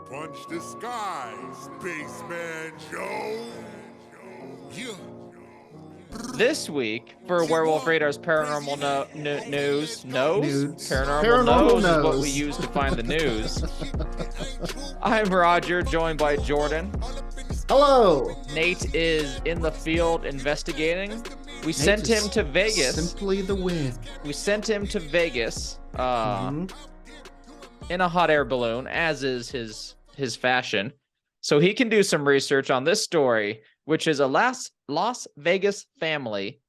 Punch the sky, Spaceman Joe. Yeah. This week for Werewolf Radar's Paranormal News, Nudes. Paranormal Paranormal Nose is what we nose. use to find the news. I'm Roger, joined by Jordan. Hello. Nate is in the field investigating. We sent him to Vegas. Simply the win. We sent him to Vegas in a hot air balloon, as is his fashion, so he can do some research on this story, which is a Las Vegas family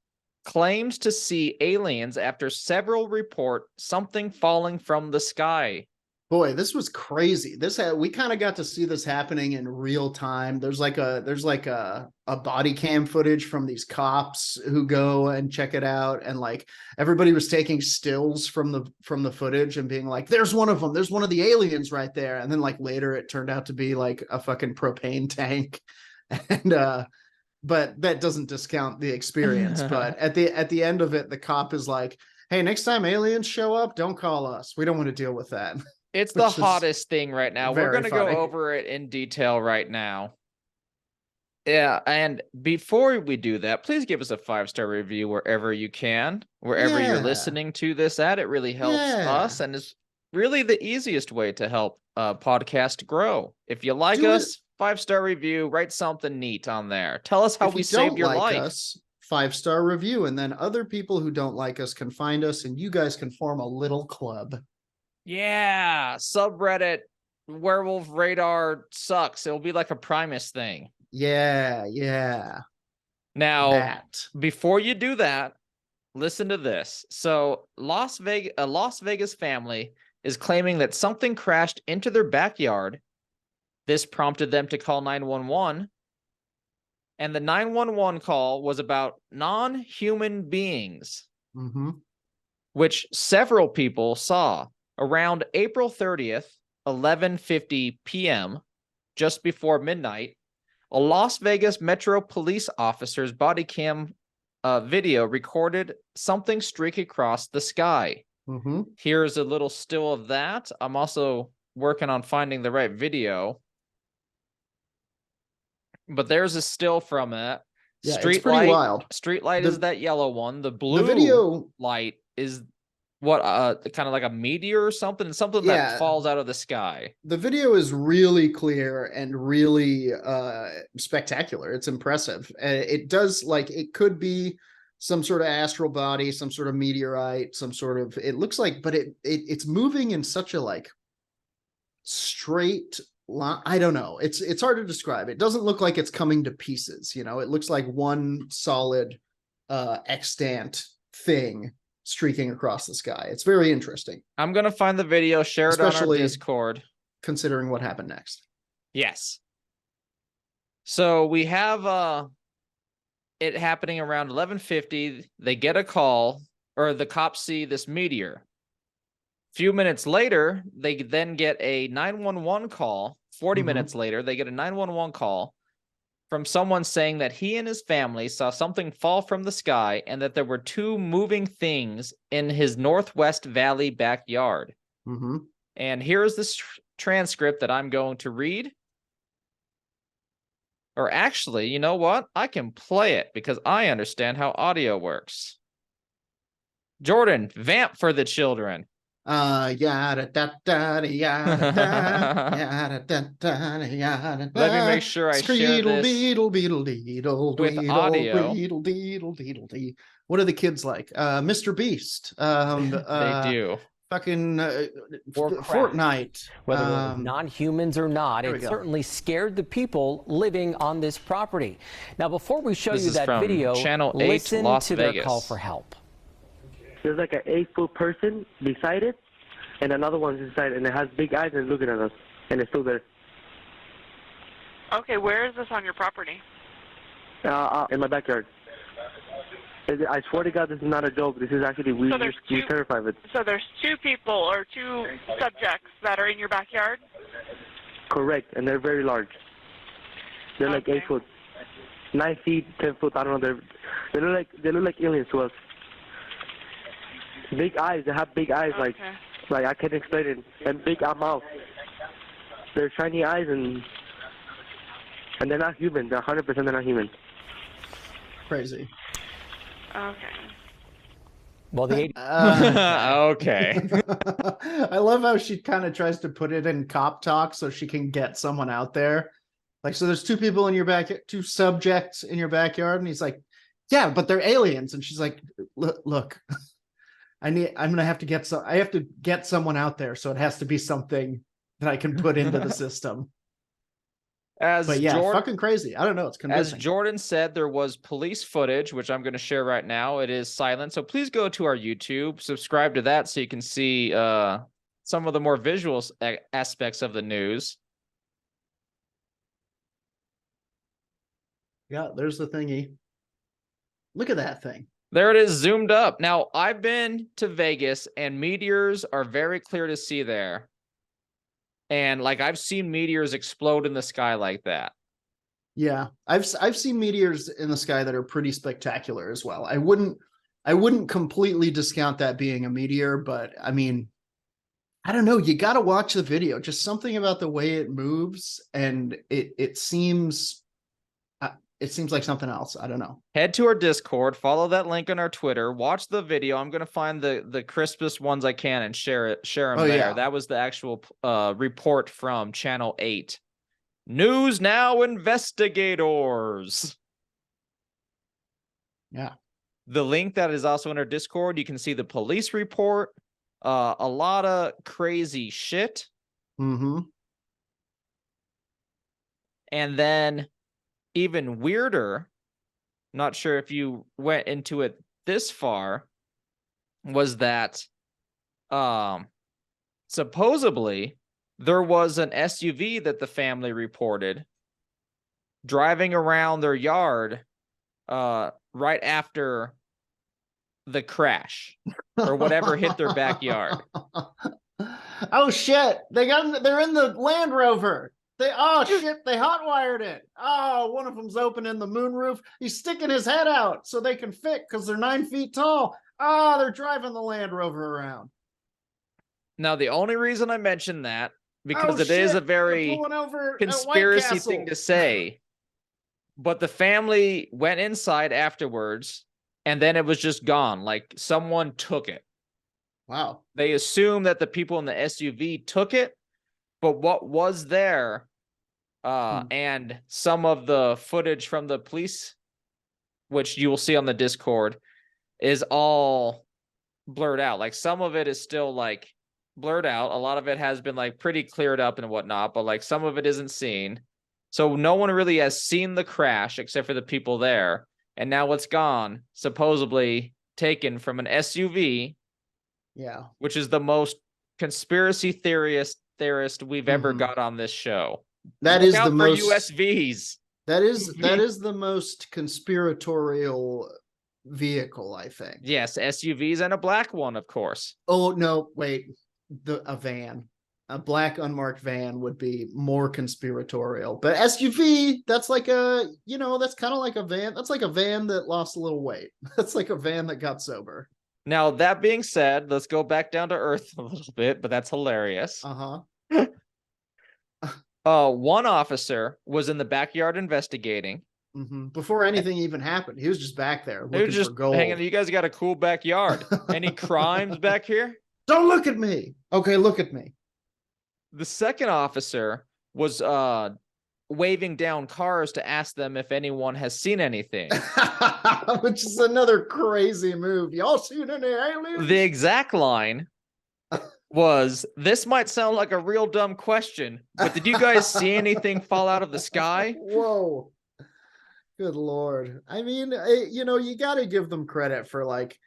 claims to see aliens after several report something falling from the sky. Boy, this was crazy. We kind of got to see this happening in real time. There's like a body cam footage from these cops who go and check it out, and like everybody was taking stills from the footage and being like, "There's one of them. There's one of the aliens right there." And then like later, it turned out to be like a fucking propane tank, and but that doesn't discount the experience. But at the end of it, the cop is like, "Hey, next time aliens show up, don't call us. We don't want to deal with that." It's the hottest thing right now. We're going to go funny. over it in detail right now. Yeah, and before we do that, please give us a 5-star review wherever you can, wherever you're listening to this at. It really helps us, and is really the easiest way to help a podcast grow. If you like us, 5-star review, write something neat on there. Tell us how we saved your life. 5-star review, and then other people who don't like us can find us, and you guys can form a little club. Yeah, subreddit Werewolf Radar sucks. It'll be like a Primus thing. Yeah. Now, before you do that, listen to this. So, a Las Vegas family is claiming that something crashed into their backyard. This prompted them to call 911. And the 911 call was about non-human beings, which several people saw. Around April 30th, 11:50 p.m., just before midnight, a Las Vegas Metro police officer's body cam video recorded something streak across the sky. Here's a little still of that. I'm also working on finding the right video. But there's a still from it. Yeah, it's pretty wild. Street light is that yellow one. The blue light is what kind of like a meteor or something that falls out of the sky. The video is really clear and really spectacular. It's impressive. It does, like, it could be some sort of astral body, some sort of meteorite, some sort of, it looks like, but it's moving in such a like straight line. I don't know, it's hard to describe. It doesn't look like it's coming to pieces, you know. It looks like one solid extant thing streaking across the sky. It's very interesting. I'm gonna find the video, share it on our Discord, considering what happened next. Yes. So we have it happening around 11:50. They get a call, or the cops see this meteor. A few minutes later, they then get a 911 call. 40 minutes later, they get a 911 call from someone saying that he and his family saw something fall from the sky and that there were two moving things in his Northwest Valley backyard. And here's this transcript that I'm going to read. Or actually, you know what? I can play it because I understand how audio works. Jordan, vamp for the children. Yada da da yada da yada da da yada da. Let me make sure I share this with audio. What are the kids like? Mr. Beast. They do. Fucking Fortnite. Whether it was non-humans or not, it certainly scared the people living on this property. Now, before we show you that video, Channel 8, listen Las to Vegas. their call for help. There's like an 8-foot person beside it, and another one's inside, and it has big eyes and looking at us, and it's still there. Okay, where is this on your property? In my backyard. I swear to God, this is not a joke. This is actually, we're terrified of it. So there's two people or two subjects that are in your backyard? Correct, and they're very large. They're like 8 foot, 9 feet, 10 foot. I don't know. They look like aliens to us. Big eyes. They have big eyes, like I can't explain it, and big mouth. They're shiny eyes, and they're not human. They're 100% they're not human. Crazy. Okay. Well, the Okay. I love how she kind of tries to put it in cop talk so she can get someone out there. Like, so there's two people in your two subjects in your backyard, and he's like, yeah, but they're aliens. And she's like, look, I have to get someone out there, so it has to be something that I can put into the system. Fucking crazy. I don't know. It's convincing. As Jordan said, there was police footage, which I'm going to share right now. It is silent. So please go to our YouTube, subscribe to that so you can see some of the more visual aspects of the news. Yeah, there's the thingy. Look at that thing. There it is, zoomed up. Now, I've been to Vegas, and meteors are very clear to see there. And like I've seen meteors explode in the sky like that. Yeah, I've seen meteors in the sky that are pretty spectacular as well. I wouldn't completely discount that being a meteor, but I mean, I don't know. You got to watch the video. Just something about the way it moves, and it seems like something else. I don't know. Head to our Discord, follow that link on our Twitter, watch the video. I'm going to find the crispest ones I can and share them there. Yeah. That was the actual report from Channel 8. News Now Investigators. Yeah. The link that is also in our Discord, you can see the police report. A lot of crazy shit. Mm-hmm. And then even weirder, not sure if you went into it this far, was that supposedly there was an SUV that the family reported driving around their yard right after the crash or whatever hit their backyard. Oh shit, they're in the Land Rover. They hotwired it. Oh, one of them's opening the moonroof. He's sticking his head out so they can fit because they're 9 feet tall. Oh, they're driving the Land Rover around. Now, the only reason I mentioned that, because it is a very conspiracy thing to say, but the family went inside afterwards, and then it was just gone. Like, someone took it. Wow. They assume that the people in the SUV took it, but what was there, and some of the footage from the police, which you will see on the Discord, is all blurred out. Like, some of it is still, like, blurred out. A lot of it has been, like, pretty cleared up and whatnot, but, like, some of it isn't seen. So no one really has seen the crash except for the people there. And now it's gone, supposedly taken from an SUV. Yeah. Which is the most conspiracy theorist we've ever got on this show. That is the most USVs. That is the most conspiratorial vehicle, I think. Yes, SUVs and a black one, of course. Oh no, wait. A van. A black unmarked van would be more conspiratorial. But SUV, that's like that's kind of like a van. That's like a van that lost a little weight. That's like a van that got sober. Now, that being said, let's go back down to earth a little bit, but that's hilarious. One officer was in the backyard investigating. Before anything even happened. He was just back there looking for gold. Hanging. You guys got a cool backyard. Any crimes back here? Don't look at me. Okay, look at me. The second officer was waving down cars to ask them if anyone has seen anything. Which is another crazy move. Y'all seen any aliens? The exact line was, "This might sound like a real dumb question, but did you guys see anything fall out of the sky?" Whoa. Good Lord. I mean, you got to give them credit for, like,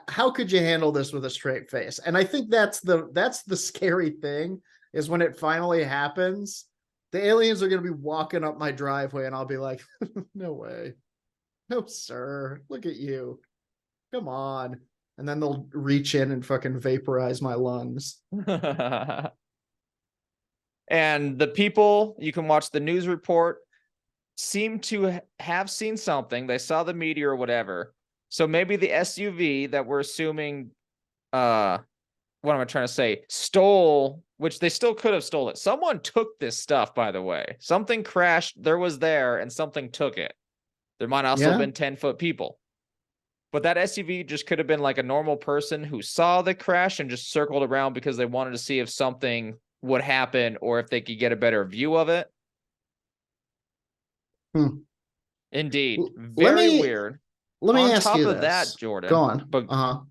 how could you handle this with a straight face? And I think that's the scary thing, is when it finally happens, the aliens are going to be walking up my driveway and I'll be like, no way. No, sir. Look at you. Come on. And then they'll reach in and fucking vaporize my lungs. And the people, you can watch the news report, seem to have seen something. They saw the meteor or whatever. So maybe the SUV that we're assuming, what am I trying to say, stole which they still could have stolen it. Someone took this stuff, by the way. Something crashed, and something took it. There might also have been 10-foot people. But that SUV just could have been like a normal person who saw the crash and just circled around because they wanted to see if something would happen or if they could get a better view of it. Indeed. Very weird. Let me ask you this. On top of that, Jordan. Go on. But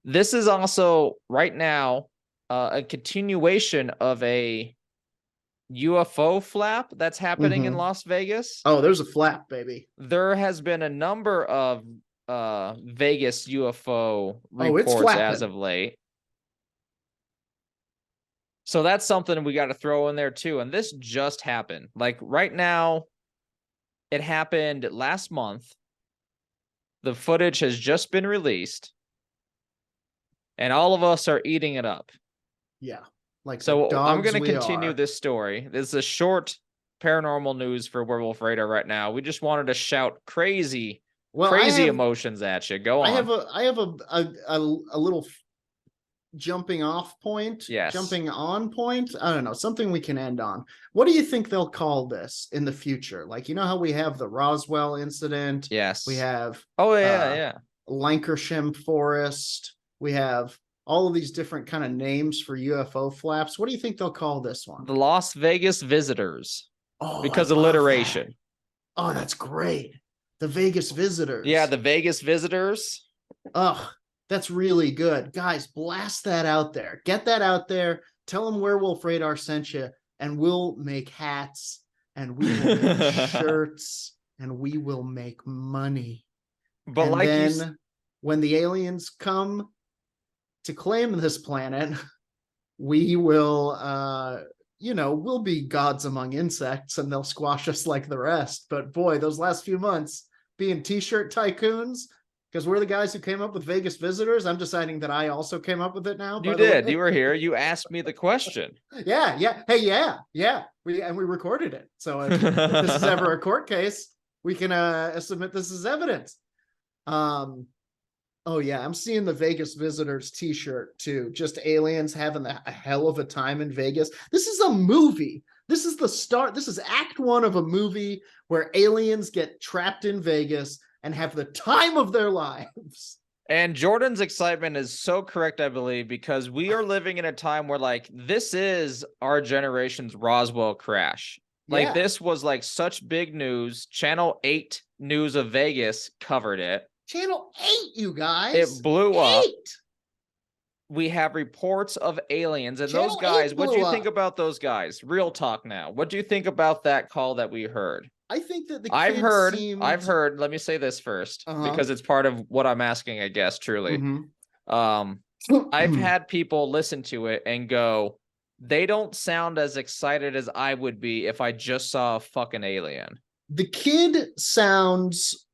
this is also right now a continuation of a UFO flap that's happening in Las Vegas. Oh, there's a flap, baby. There has been a number of Vegas UFO reports as of late. So that's something we got to throw in there too. And this just happened. Like right now, it happened last month. The footage has just been released. And all of us are eating it up. Yeah. Like so I'm going to continue this story. This is a short paranormal news for Werewolf Radar right now. We just wanted to shout crazy emotions at you. Go on. I have a little jumping off point. Yes. Jumping on point. I don't know. Something we can end on. What do you think they'll call this in the future? Like, you know how we have the Roswell incident? Yes. We have Lancashire Forest. We have all of these different kind of names for UFO flaps. What do you think they'll call this one? The Las Vegas Visitors. Oh, because alliteration. That. Oh, that's great. The Vegas Visitors. Yeah, the Vegas Visitors. Oh, that's really good. Guys, blast that out there. Get that out there. Tell them Werewolf Radar sent you, and we'll make hats, and we will make shirts, and we will make money. But and then when the aliens come to claim this planet, we will we'll be gods among insects and they'll squash us like the rest. But boy, those last few months being t-shirt tycoons, because we're the guys who came up with Vegas Visitors. I'm deciding that I also came up with it now. You did. You were here. You asked me the question. Yeah. Hey, yeah. We recorded it. So if this is ever a court case, we can submit this as evidence. Oh yeah, I'm seeing the Vegas Visitors t-shirt too. Just aliens having a hell of a time in Vegas. This is a movie. This is the start. This is act one of a movie where aliens get trapped in Vegas and have the time of their lives. And Jordan's excitement is so correct, I believe, because we are living in a time where like this is our generation's Roswell crash. Like this was like such big news. Channel 8 News of Vegas covered it. Channel 8, you guys. It blew up. We have reports of aliens, and those guys, what do you think about those guys? Real talk now. What do you think about that call that we heard? I think that I've heard, let me say this first, because it's part of what I'm asking, I guess, truly. I've had people listen to it and go, they don't sound as excited as I would be if I just saw a fucking alien. The kid sounds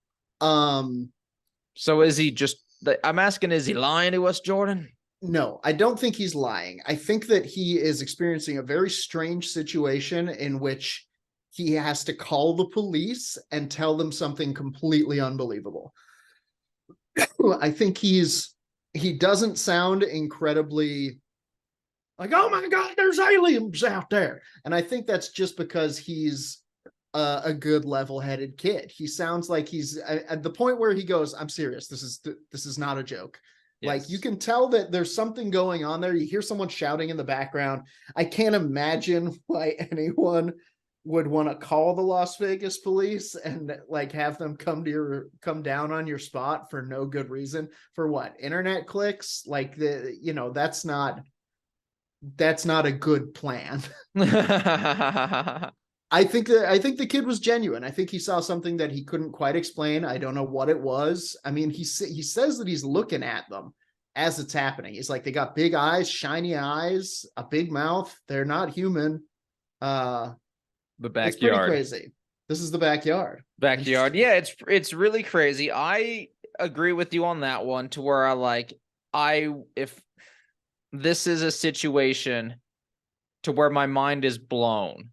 So is he just, I'm asking, is he lying to us, Jordan? No, I don't think he's lying. I think that he is experiencing a very strange situation in which he has to call the police and tell them something completely unbelievable. I think he doesn't sound incredibly like, oh my God, there's aliens out there. And I think that's just because he's a good level-headed kid. He sounds like he's at the point where he goes, I'm serious. This is not a joke. Yes. Like you can tell that there's something going on there. You hear someone shouting in the background. I can't imagine why anyone would want to call the Las Vegas police and like have them come down on your spot for no good reason. For what? Internet clicks? Like that's not a good plan. I think the kid was genuine. I think he saw something that he couldn't quite explain. I don't know what it was. I mean, he says that he's looking at them as it's happening. He's like, they got big eyes, shiny eyes, a big mouth. They're not human. The backyard. It's pretty crazy. This is the backyard. Backyard. Yeah, it's really crazy. I agree with you on that one to where if this is a situation to where my mind is blown.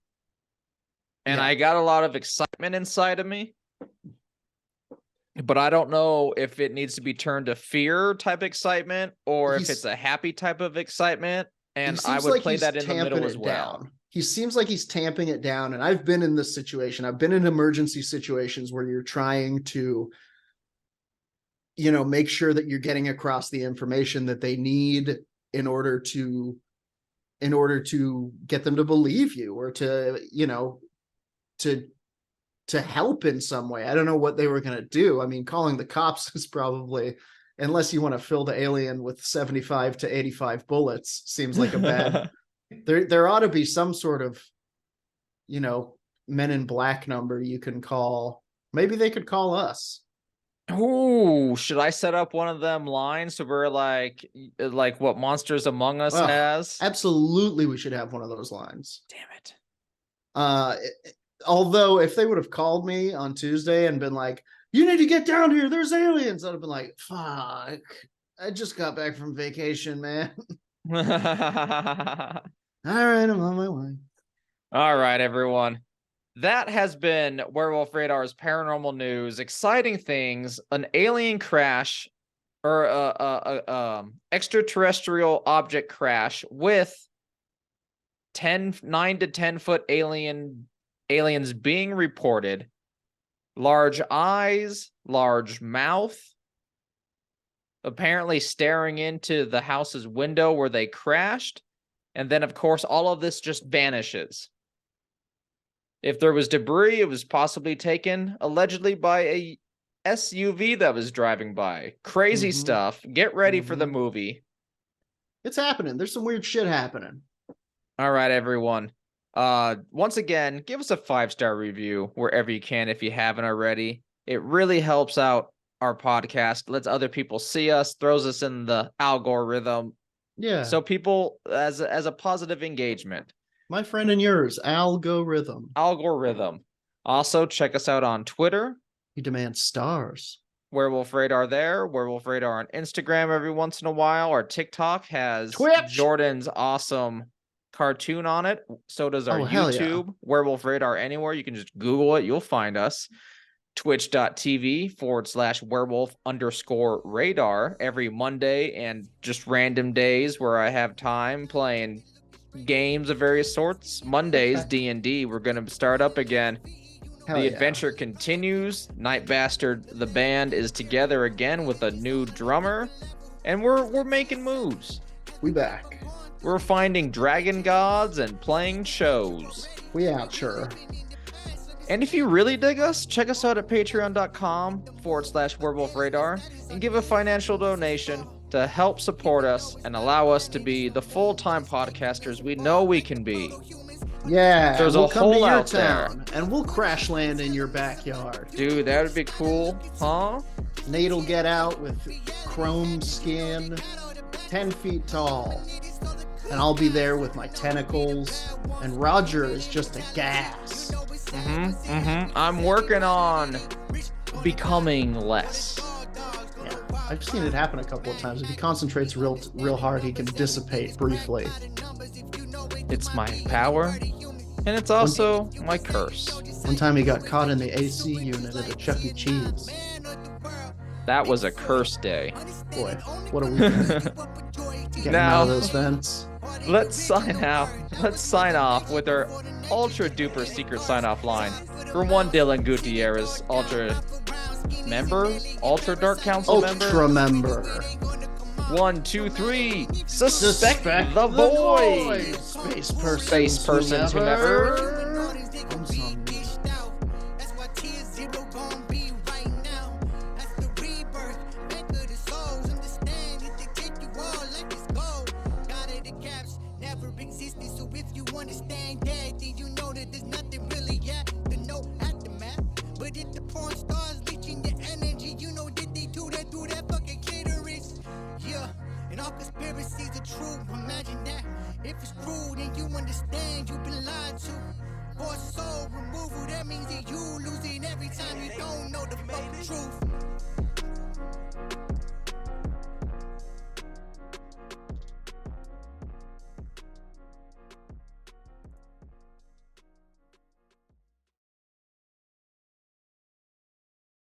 And I got a lot of excitement inside of me, but I don't know if it needs to be turned to fear type excitement or if it's a happy type of excitement. And I would play that in the middle as well. He seems like he's tamping it down. And I've been in this situation. I've been in emergency situations where you're trying to, make sure that you're getting across the information that they need in order to get them to believe you, or to help in some way. I don't know what they were going to do. I mean, calling the cops is probably, unless you want to fill the alien with 75 to 85 bullets, seems like a bad. There ought to be some sort of, Men in Black number you can call. Maybe they could call us. Ooh, should I set up one of them lines so we're like what Monsters Among Us has? Absolutely, we should have one of those lines. Damn it. Although if they would have called me on Tuesday and been like, "You need to get down here, there's aliens," I'd have been like, "Fuck, I just got back from vacation, man." All right, I'm on my way. All right, everyone. That has been Werewolf Radar's paranormal news. Exciting things, an alien crash, or extraterrestrial object crash with 9 to 10 foot aliens being reported. Large eyes, large mouth, apparently staring into the house's window where they crashed. And then, of course, all of this just vanishes. If there was debris, it was possibly taken allegedly by a SUV that was driving by. Crazy stuff. Get ready for the movie. It's happening. There's some weird shit happening. All right, everyone. Once again, give us a 5-star review wherever you can if you haven't already. It really helps out our podcast, lets other people see us, throws us in the algorithm. Yeah. So people, as a positive engagement. My friend and yours, algorithm. Also, check us out on Twitter. He demands stars. Werewolf Radar there. Werewolf Radar on Instagram every once in a while. Our TikTok has Twitch. Jordan's awesome cartoon on it. So does our YouTube. Yeah. Werewolf Radar anywhere. You can just Google it. You'll find us. Twitch.tv/werewolf_radar every Monday and just random days where I have time playing games of various sorts. Mondays, D&D, we're going to start up again. The adventure continues. Night Bastard, the band, is together again with a new drummer, and we're making moves. We back. We're finding dragon gods and playing shows. We out, sure. And if you really dig us, check us out at patreon.com/werewolf radar and give a financial donation to help support us and allow us to be the full-time podcasters we know we can be. Yeah, there's a hole out there, and we'll crash land in your backyard. Dude, that would be cool, huh? Nate'll get out with chrome skin, 10 feet tall, and I'll be there with my tentacles, and Roger is just a gas. I'm working on becoming less. I've seen it happen a couple of times. If he concentrates real hard, he can dissipate briefly. It's my power, and it's also my curse. One time he got caught in the AC unit at a Chuck E. Cheese. That was a curse day. Boy, what a weekend. Getting out of those vents. Let's sign out. Let's sign off with our ultra duper secret sign off line from one Dylan Gutierrez, Ultra Dark Council member. 1, 2, 3. Suspect the void. Space persons who never. If it's true, then you understand you've been lied to. For soul removal, that means that you losing every time you don't know the fucking truth.